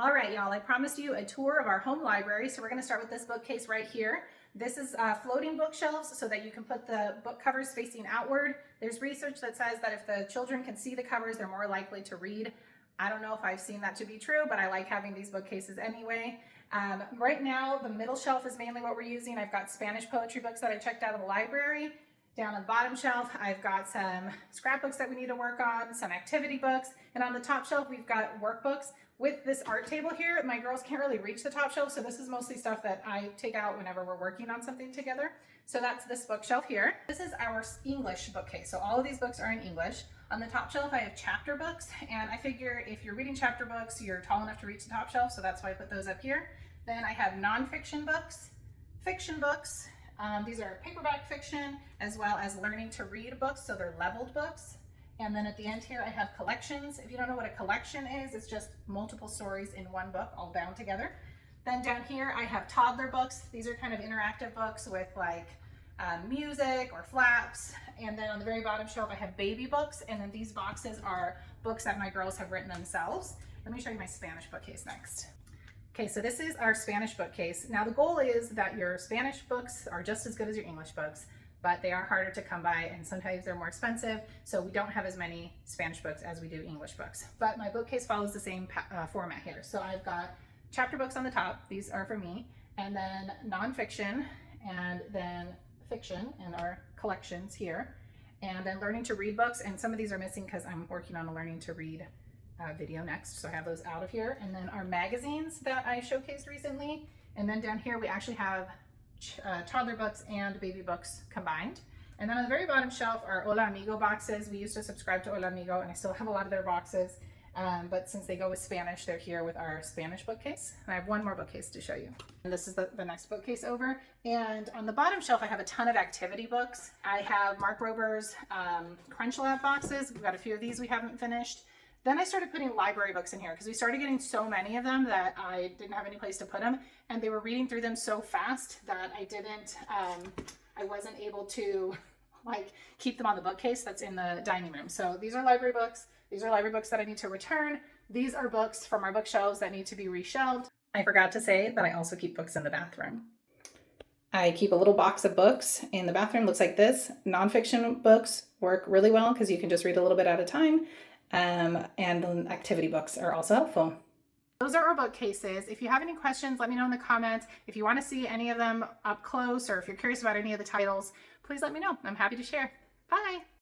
All right, y'all, I promised you a tour of our home library. So we're gonna start with this bookcase right here. This is floating bookshelves so that you can put the book covers facing outward. There's research that says that if the children can see the covers, they're more likely to read. I don't know if I've seen that to be true, but I like having these bookcases anyway. Right now, the middle shelf is mainly what we're using. I've got Spanish poetry books that I checked out of the library. Down on the bottom shelf, I've got some scrapbooks that we need to work on, some activity books, and on the top shelf, we've got workbooks. With this art table here, my girls can't really reach the top shelf, so this is mostly stuff that I take out whenever we're working on something together. So that's this bookshelf here. This is our English bookcase, so all of these books are in English. On the top shelf, I have chapter books, and I figure if you're reading chapter books, you're tall enough to reach the top shelf, so that's why I put those up here. Then I have nonfiction books, fiction books. These are paperback fiction, as well as learning to read books, so they're leveled books. And then at the end here, I have collections. If you don't know what a collection is, it's just multiple stories in one book all bound together. Then down here, I have toddler books. These are kind of interactive books with like music or flaps. And then on the very bottom shelf, I have baby books. And then these boxes are books that my girls have written themselves. Let me show you my Spanish bookcase next. Okay, so this is our Spanish bookcase. Now the goal is that your Spanish books are just as good as your English books, but they are harder to come by and sometimes they're more expensive, so we don't have as many Spanish books as we do English books. But my bookcase follows the same format here. So I've got chapter books on the top, these are for me, and then nonfiction, and then fiction, and our collections here, and then learning to read books, and some of these are missing because I'm working on a learning to read video next, so I have those out of here. And then our magazines that I showcased recently, and then down here we actually have toddler books and baby books combined. And then on the very bottom shelf are Hola Amigo boxes. We used to subscribe to Hola Amigo, and I still have a lot of their boxes, but since they go with Spanish, they're here with our Spanish bookcase. And I have one more bookcase to show you. And this is the next bookcase over. And on the bottom shelf, I have a ton of activity books. I have Mark Rober's Crunch Lab boxes. We've got a few of these we haven't finished. Then I started putting library books in here because we started getting so many of them that I didn't have any place to put them, and they were reading through them so fast that I wasn't able to like keep them on the bookcase that's in the dining room. So these are library books. These are library books that I need to return. These are books from our bookshelves that need to be reshelved. I forgot to say that I also keep books in the bathroom. I keep a little box of books in the bathroom. Looks like this. Nonfiction books work really well because you can just read a little bit at a time. And the activity books are also helpful. Those are our bookcases. If you have any questions, let me know in the comments. If you want to see any of them up close, or if you're curious about any of the titles, please let me know. I'm happy to share. Bye.